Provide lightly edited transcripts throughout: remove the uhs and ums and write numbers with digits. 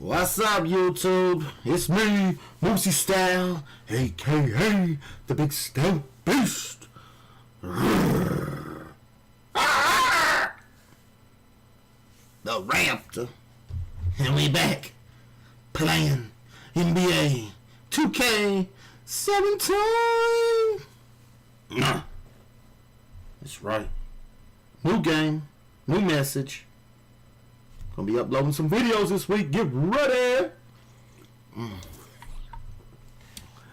What's up, YouTube? It's me, MooseyStyle, aka the Big Style Beast. The Raptor. And we back playing NBA 2K17. That's right. New game, new message. Gonna be uploading some videos this week. Get ready.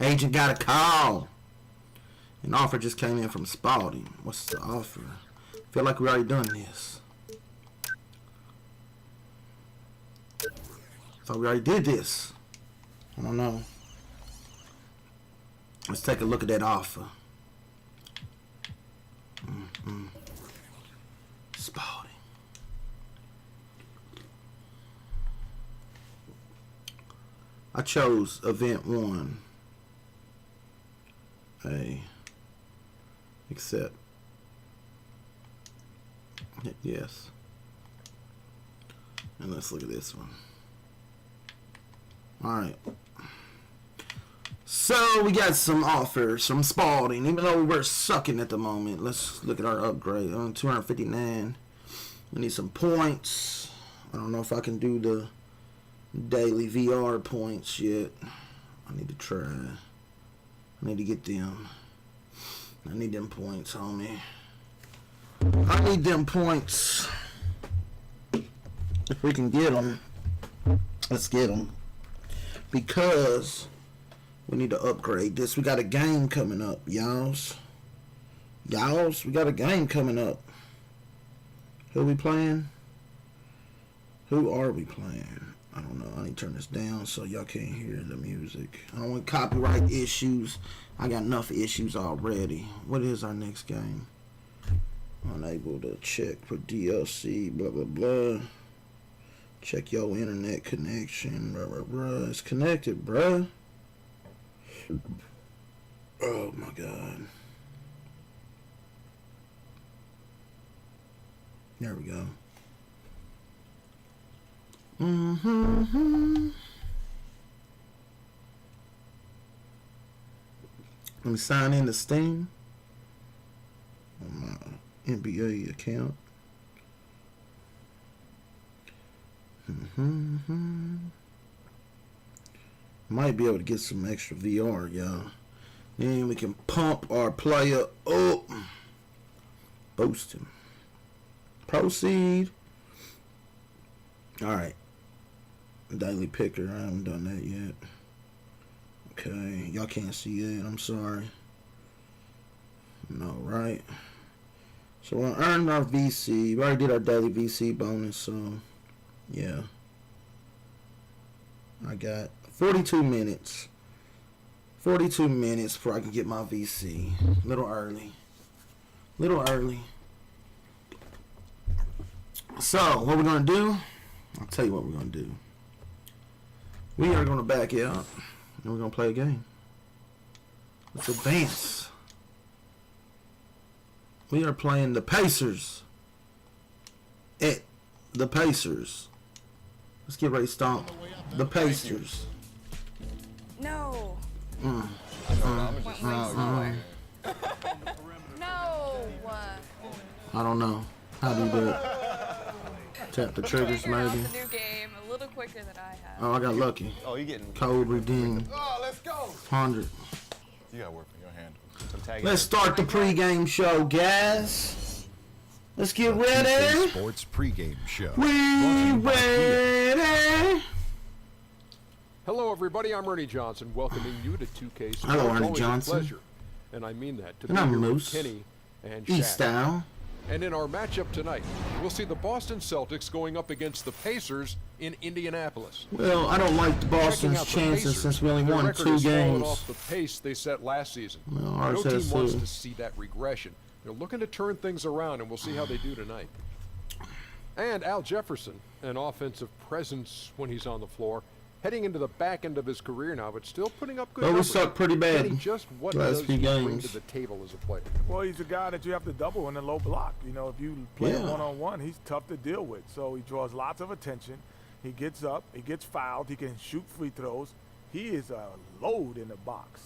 Agent got a call. An offer just came in from Spalding. What's the offer? Feel like we already done this. Thought we already did this. I don't know. Let's take a look at that offer. Spalding. I chose event 1. Accept. Hit yes. And let's look at this one. Alright. So we got some offers from Spalding, even though we're sucking at the moment. Let's look at our upgrade. On 259. We need some points. I don't know if I can do the daily VR points yet. I need to try. I need to get them. I need them points, homie. I need them points. If we can get them, let's get them. Because we need to upgrade this. We got a game coming up, y'alls. Y'alls, we got a game coming up. Who we playing? Who are we playing? I don't know. I need to turn this down so y'all can't hear the music. I don't want copyright issues. I got enough issues already. What is our next game? Unable to check for DLC, blah, blah, blah. Check your internet connection, blah, blah, blah. It's connected, bruh. Oh, my God. There we go. Let me sign in to Steam on my NBA account. Might be able to get some extra VR, y'all. Then we can pump our player up. Boost him. Proceed. Alright. Daily picker. I haven't done that yet. Okay. Y'all can't see it. I'm sorry. No, right? So we'll earn our VC. We already did our daily VC bonus, so yeah. I got 42 minutes. 42 minutes before I can get my VC. Little early. Little early. So, what we're going to do, I'll tell you what we're going to do. We are going to back out, and we're going to play a game. Let's advance. We are playing the Pacers. At the Pacers. Let's get ready to stomp the Pacers. No. No. I don't know. How do you do it? Tap the triggers, maybe. The new game a little quicker than I have. Oh, I got lucky. Oh, you getting Code redeemed. Oh, let's go. 100. You gotta work on your hand. Let's start the pregame show, guys. Let's get ready. Sports pregame show. We ready? Hello, everybody. I'm Ernie Johnson, welcoming you to 2K Sports. Hello, Ernie Always a Johnson. pleasure, and I mean that. To And be I'm here with Moose. Kenny and E Shaq. style. And in our matchup tonight, we'll see the Boston Celtics going up against the Pacers in Indianapolis. Well, I don't like the Checking Boston's out the chances Pacers, since we only their won record 2 has fallen games. off the pace they set last season. Well, No ours team has wants too. to see that regression. They're looking to turn things around, and we'll see how they do tonight. And Al Jefferson, an offensive presence when he's on the floor, heading into the back end of his career now, but still putting up good Well, we numbers. sucked pretty bad Getting just what last does few he bring games. to the table as a player? Well, he's a guy that you have to double in a low block. You know, if you play Yeah. him one-on-one, he's tough to deal with. So he draws lots of attention. He gets up, he gets fouled, he can shoot free throws. He is a load in the box.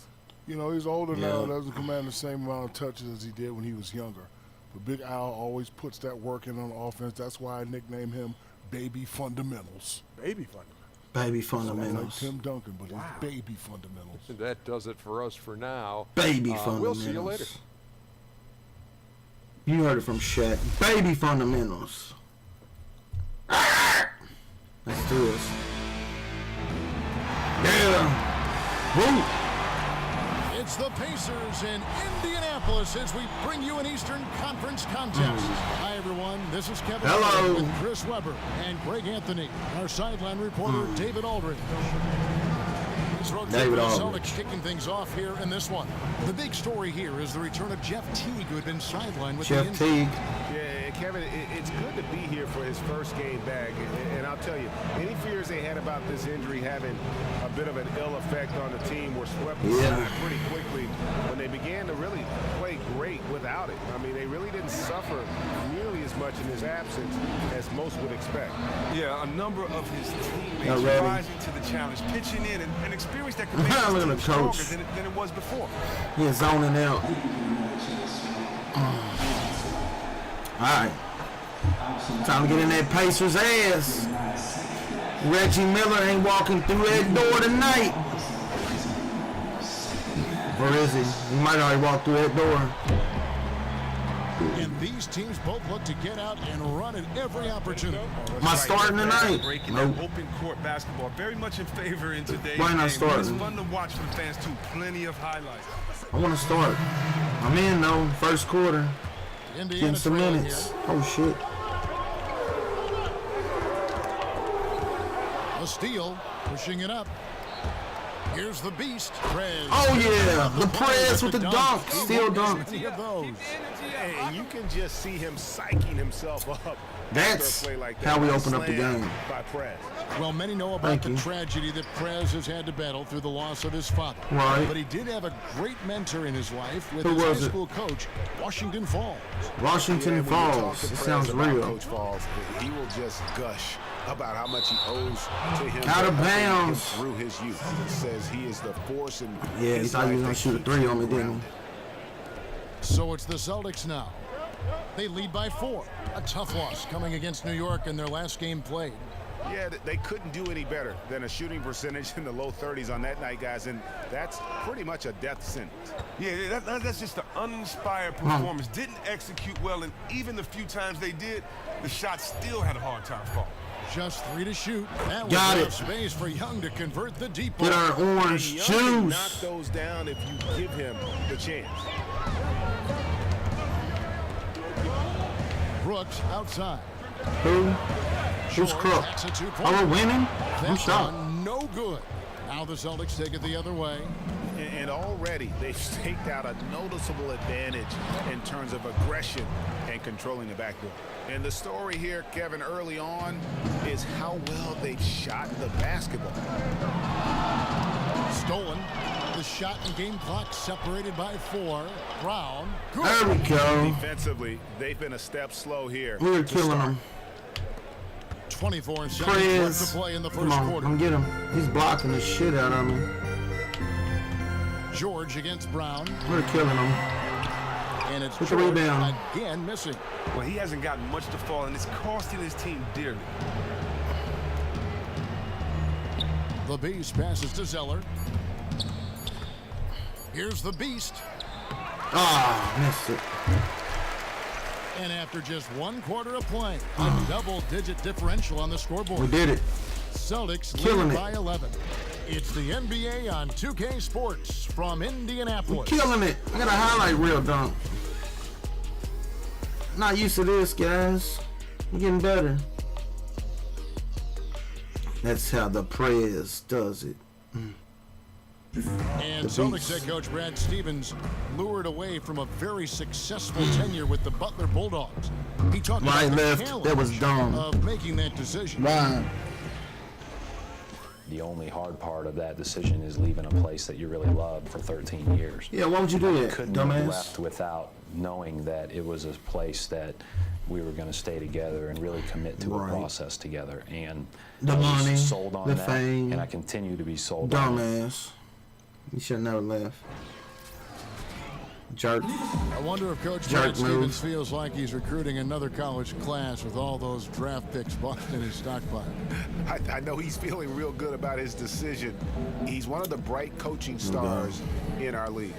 You know, he's older now, doesn't command the same amount of touches as he did when he was younger. But Big Al always puts that work in on offense. That's why I nickname him Baby Fundamentals. Baby fundamentals. Baby Like fundamentals. Tim Duncan, but it's Baby Fundamentals. And that does it for us for now. Baby fundamentals. We'll see you later. You heard it from Shaq. Baby fundamentals. Let's do this. Yeah. Woo. It's the Pacers in Indianapolis as we bring you an Eastern Conference contest. Hi, everyone. This is Kevin Hello. with Chris Webber and Greg Anthony. Our sideline reporter, David Aldridge. This road trip David for the Aldridge. Celtics kicking things off here in this one. The big story here is the return of Jeff Teague, who had been sidelined with the Jeff injury. Teague. Yeah, Kevin, it's good to be here for his first game back. And I'll tell you, any fears they had about this injury having a bit of an ill effect on the team were swept aside pretty quickly when they began to really play great without it. I mean, they really didn't suffer nearly as much in his absence as most would expect. Yeah, a number of his Not teammates ready. rising to the challenge, pitching in, and experience that could make Look at this the team stronger coach. than it was before. He's zoning out. Alright. Time to get in that Pacers ass. Reggie Miller ain't walking through that door tonight. Where is he? He might already walk through that door. And these teams both look to get out and run at every opportunity. Am I starting tonight? Breaking Nope. that open court basketball very much in favor in today's Why game. not starting? It's fun to watch for the fans too. Plenty of highlights. I want to start. I'm in though. First quarter. Indiana Getting some trailing minutes. here. Oh shit. A steal, pushing it up. Here's the beast, Prez. Oh yeah. The Prez with the dunk. Still dunk. Many of those. And you can just see him psyching himself up. That's after a play like that. how we open up the Slam game. by Prez. Well, many know about Thank the you. tragedy that Prez has had to battle through the loss of his father. Right. But he did have a great mentor in his life with Who his high was it? school coach, Washington Falls. Washington Yeah, when you talk Falls. to It Prez sounds about real. Coach Falls, he will just gush about how much he owes to him. Out of for helping him bounds. through his youth. He says he is the force and Yeah, he thought he was gonna shoot a three on me, didn't he? So it's the Celtics now. They lead by 4. A tough loss coming against New York in their last game played. Yeah, they couldn't do any better than a shooting percentage in the low 30s on that night, guys, and that's pretty much a death sentence. Yeah, that's just an uninspired performance. Didn't execute well, and even the few times they did, the shot still had a hard time falling. Just 3 to shoot. That was Got enough it. space for Young to convert the deep ball. Get our orange Young can knock juice. those down if you give him the chance. Brooks outside. Who? Who's Crook? That's a Oh, two-point. we're winning? I'm That shocked. one, no good. Now the Celtics take it the other way. And already they've staked out a noticeable advantage in terms of aggression and controlling the backdoor. And the story here, Kevin, early on is how well they've shot the basketball. Stolen. The shot and game clock separated by 4. Brown. Good. There we go. Defensively, they've been a step slow here. We're to killing start. him. 24 seconds left Prez. to play in the Come first on, quarter. come get him. He's blocking the shit out of me. George against Brown. We're killing him. And it's With the George rebound. again missing. Well, he hasn't gotten much to fall, and it's costing his team dearly. The Beast passes to Zeller. Here's the Beast. Ah, missed it. And after just 1 quarter of play, a double-digit differential on the We scoreboard. did it. Celtics Killing lead it. by 11. It's the NBA on 2K Sports from Indianapolis. Killing it. I got a highlight reel dunk. Not used to this, guys. I'm getting better. That's how the Prez does it. And The Celtics Beast. head coach Brad Stevens lured away from a very successful tenure with the Butler Bulldogs. He talked Right, about the left. challenge That was dumb. of making that decision. Right. The only hard part of that decision is leaving a place that you really loved for 13 years. Yeah, why would you do that, Couldn't have dumbass? left without knowing that it was a place that we were going to stay together and really commit to a process together. And The I was money, sold on the that, fame. and I continue to be sold on it. Dumbass. You should have never left. Jerk. I wonder if Coach Brad Stevens feels like he's recruiting another college class with all those draft picks boxed in his stockpile. I know he's feeling real good about his decision. He's one of the bright coaching stars in our league.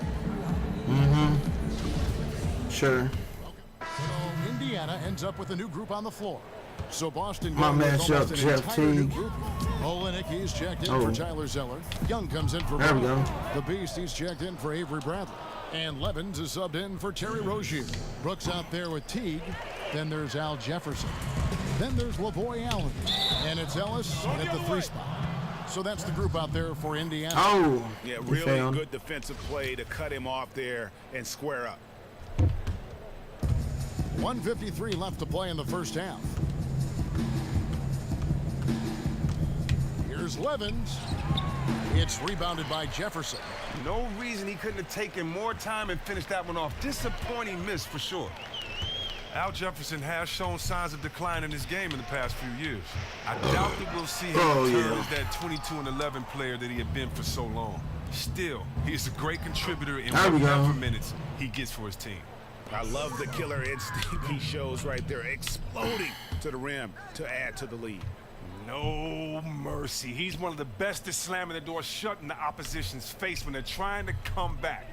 Sure. So Indiana ends up with a new group on the floor. So Boston My goes matchup, almost an Jeff entire new Teague. group. Olenek, he's checked in for Tyler Zeller. Young comes in for There we Brown. go. The Beast, he's checked in for Avery Bradley. And Levins is subbed in for Terry Rozier. Brooks out there with Teague. Then there's Al Jefferson. Then there's Lavoy Allen. And it's Ellis at the 3 spot. So that's the group out there for Indiana. Oh. Yeah, really good defensive play to cut him off there and square up. 1:53 left to play in the first half. Here's Levins. It's rebounded by Jefferson. No reason he couldn't have taken more time and finished that one off. Disappointing miss for sure. Al Jefferson has shown signs of decline in his game in the past few years. I doubt that we'll see him return as that 22-11 player that he had been for so long. Still, he is a great contributor in whatever minutes he gets for his team. I love the killer instinct he shows right there, exploding to the rim to add to the lead. No mercy. He's one of the best at slamming the door shut in the opposition's face when they're trying to come back.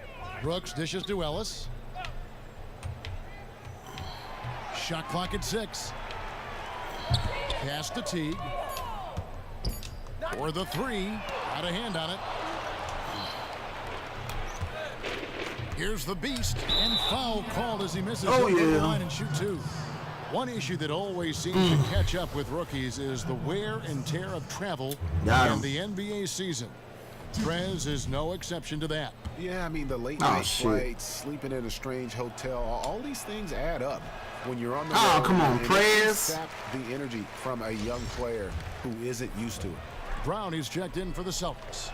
Brooks dishes to Ellis. Shot clock at 6. Pass to Teague. For the 3. Out of hand on it. Here's the Beast, and foul called as he misses the line and shoot 2. One issue that always seems to catch up with rookies is the wear and tear of travel in the NBA season. Trez is no exception to that. Yeah, I mean, the late night flights, sleeping in a strange hotel, all these things add up when you're on the road. Oh, come on, Trez. Sap the energy from a young player who isn't used to it. Brown is checked in for the Celtics.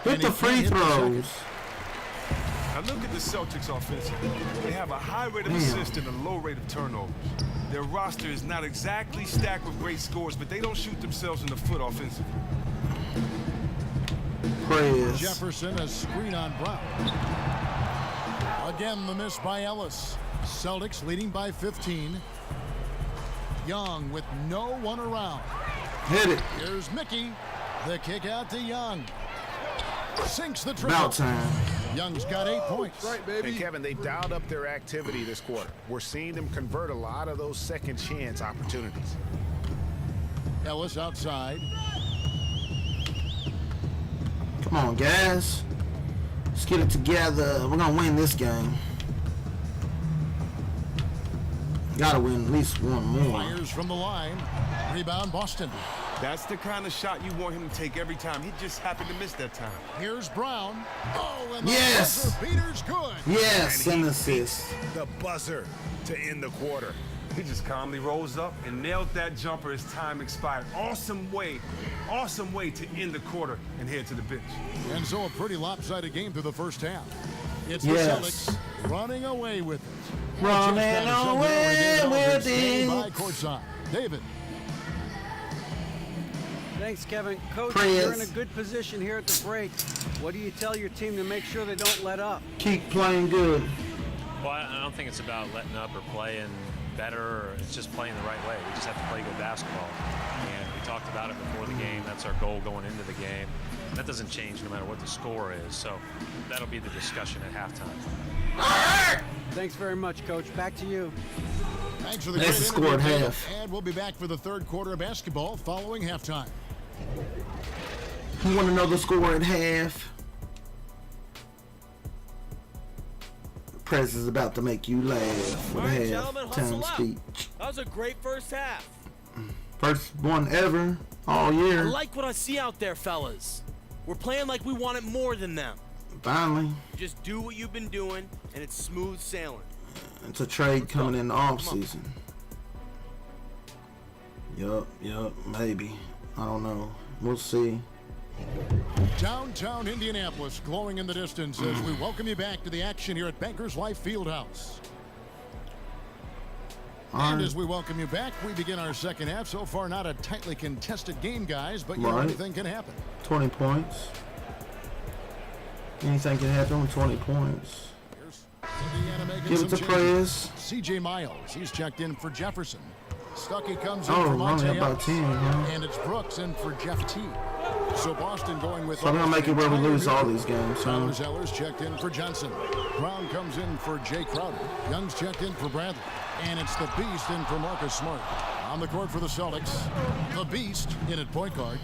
Hit the free throws. Now look at the Celtics offensively. They have a high rate of assists and a low rate of turnovers. Their roster is not exactly stacked with great scores, but they don't shoot themselves in the foot offensively. Jefferson, a screen on Brown. Again, the miss by Ellis. Celtics leading by 15. Young with no one around. Hit it. Here's Mickey. The kick out to Young. Sinks the triple. About time. Young's got 8 points. Right, baby. And Kevin, they've dialed up their activity this quarter. We're seeing them convert a lot of those second chance opportunities. Ellis outside. Come on, guys. Let's get it together. We're going to win this game. Got to win at least one more. Fires from the line. Rebound, Boston. That's the kind of shot you want him to take every time. He just happened to miss that time. Here's Brown. Oh, and the Yes. buzzer beater's good. Yes, and assist. The buzzer to end the quarter. He just calmly rose up and nailed that jumper as time expired. Awesome way to end the quarter and head to the bench. And so a pretty lopsided game through the first half. It's the Yes. Celtics running away with it. Running away with it. By courtside. David. Thanks, Kevin. Coach, Prayers. you're in a good position here at the break. What do you tell your team to make sure they don't let up? Keep playing good. Well, I don't think it's about letting up or playing better. Or it's just playing the right way. We just have to play good basketball. And we talked about it before the game. That's our goal going into the game. That doesn't change no matter what the score is. So that'll be the discussion at halftime. Thanks very much, Coach. Back to you. Thanks for the That's great the score at interview, half. And we'll be back for the third quarter of basketball following halftime. You want to know the score at half? Prez is about to make you laugh with a half-time speech. That was a great first half. First one ever all year. I like what I see out there, fellas. We're playing like we want it more than them. Finally. Just do what you've been doing, and it's smooth sailing. It's a trade coming in the off-season. Yup, maybe. I don't know. We'll see. Downtown Indianapolis glowing in the distance as we welcome you back to the action here at Bankers Life Fieldhouse. And as we welcome you back, we begin our second half. So far, not a tightly contested game, guys, but you know anything can happen. 20 points. Anything can happen with 20 points. Give it to Prez. C.J. Miles, he's checked in for Jefferson. Stuckey comes in Oh, for only Monte about 10, huh? and it's Brooks in for Jeff T. So Boston going with... So I'm going to make it where we lose all these games, huh? Zellers checked in for Johnson. Brown comes in for Jay Crowder. Young's checked in for Bradley. And it's the Beast in for Marcus Smart. On the court for the Celtics, the Beast in at point guard.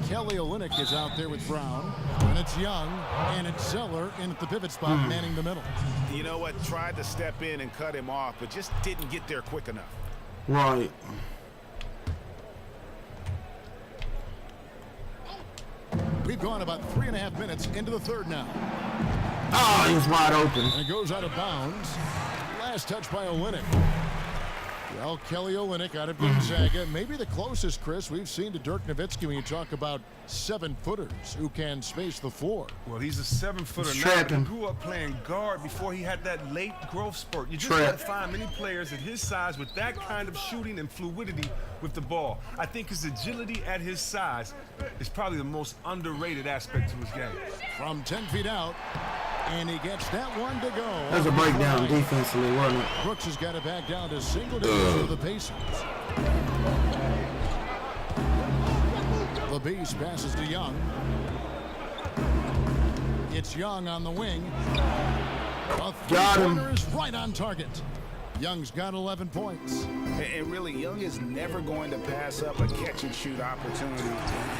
Kelly Olynyk is out there with Brown. And it's Young. And it's Zeller in at the pivot spot, manning the middle. You know what? Tried to step in and cut him off, but just didn't get there quick enough. Right. We've gone about 3.5 minutes into the third now. Oh, he was wide open. And it goes out of bounds. Last touch by Olynyk. Well, Kelly Olynyk out of Gonzaga. Maybe the closest, Chris, we've seen to Dirk Nowitzki when you talk about 7-footers who can space the floor. Well, he's a 7-footer now, but he grew up playing guard before he had that late growth spurt. You just don't find many players at his size with that kind of shooting and fluidity with the ball. I think his agility at his size is probably the most underrated aspect to his game. From 10 feet out, and he gets that one to go. That's a breakdown defensively, wasn't it? Brooks has got it back down to single digits for the Pacers. The Beast passes to Young. It's Young on the wing. A three-pointer is right on target. Young's got 11 points. And really, Young is never going to pass up a catch-and-shoot opportunity.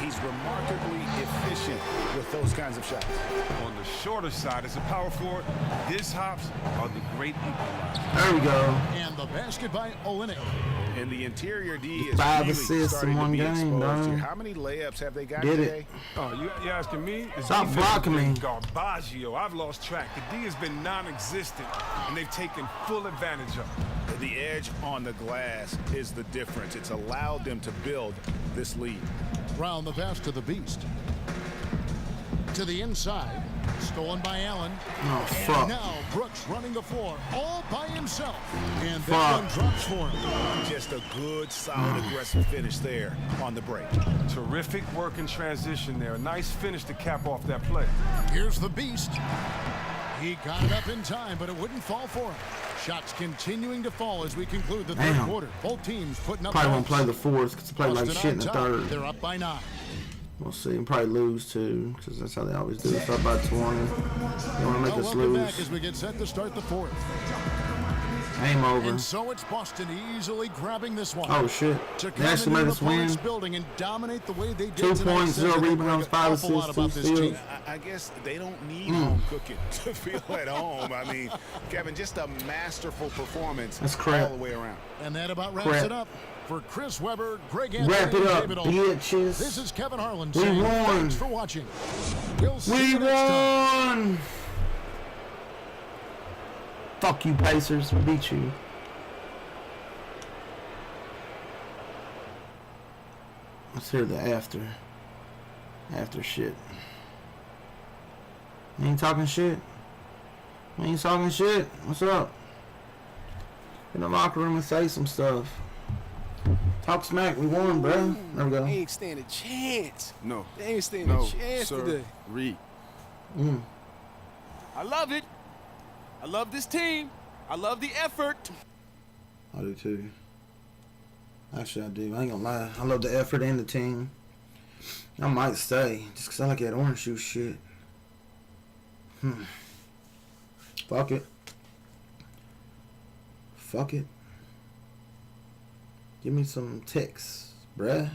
He's remarkably efficient with those kinds of shots. On the shorter side, as a power forward, his hops are the great equalizer. There we go. And the basket by Olynyk. And the interior D is 5 really assists in one game, bro. How many layups have they got Did today? it. Oh, you asking me? Stop blocking me. Garbaggio. I've lost track. The D has been non-existent, and they've taken full advantage of it. The edge on the glass is the difference. It's allowed them to build this lead. Round the pass to the Beast. To the inside. Stolen by Allen. Oh, fuck. And now Brooks running the floor all by himself. And that one drops for him. Just a good, solid, aggressive finish there on the break. Terrific work in transition there. A nice finish to cap off that play. Here's the Beast. He got it up in time, but it wouldn't fall for him. Shots continuing to fall as we conclude the third quarter. Both teams putting up. Probably won't play the fourth because they play like shit in the third. They're up by 9. We'll see. We'll probably lose too because that's how they always do it. Start by 20. They want to make us lose. Back as we get set to start the fourth. Game over. And so it's Boston easily grabbing this one. Oh shit! They actually made us win. Building and dominate the way they did 2 points, 0 rebounds, 5 assists, 2 steals. I guess they don't need home cooking to feel at home. I mean, Kevin, just a masterful performance all the way around. And that about wraps it up. For Chris Webber, Greg Anthony, wrap it up, David bitches. This is Kevin Harlan saying thanks for watching. We'll see you next time. Fuck you, Pacers. We beat you. Let's hear the after shit. You ain't talking shit? You ain't talking shit? What's up? In the locker room and say some stuff. Talk smack. We won, bro. There we go. They ain't stand a chance. No. They ain't stand a chance today. Reed. I love it. I love this team. I love the effort. I do too. Actually, I do. I ain't gonna lie. I love the effort and the team. I might stay just because I like that orange juice shit. Fuck it. Fuck it. Give me some texts, bruh.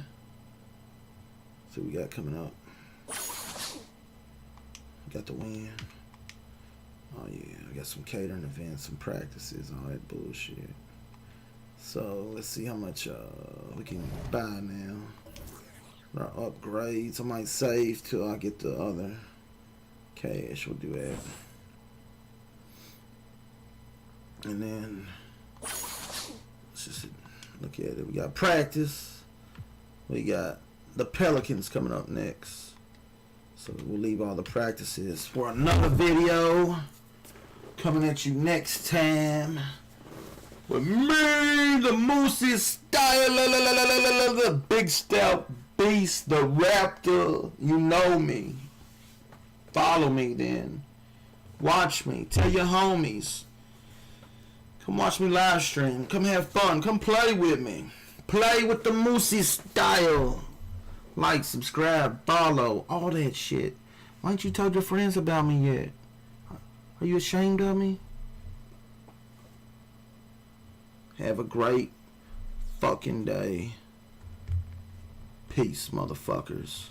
See what we got coming up. We got the win. Oh yeah, I got some catering events, some practices, all that bullshit. So let's see how much we can buy now. Our upgrades. I might save till I get the other cash. We'll do that. And then let's just look at it. We got practice. We got the Pelicans coming up next. So we'll leave all the practices for another video. Coming at you next time. With me, the MooseyStyle, the big stealth beast, the raptor. You know me. Follow me then. Watch me. Tell your homies. Come watch me live stream. Come have fun. Come play with me. Play with the MooseyStyle. Like, subscribe, follow, all that shit. Why ain't you told your friends about me yet? Are you ashamed of me? Have a great fucking day. Peace, motherfuckers.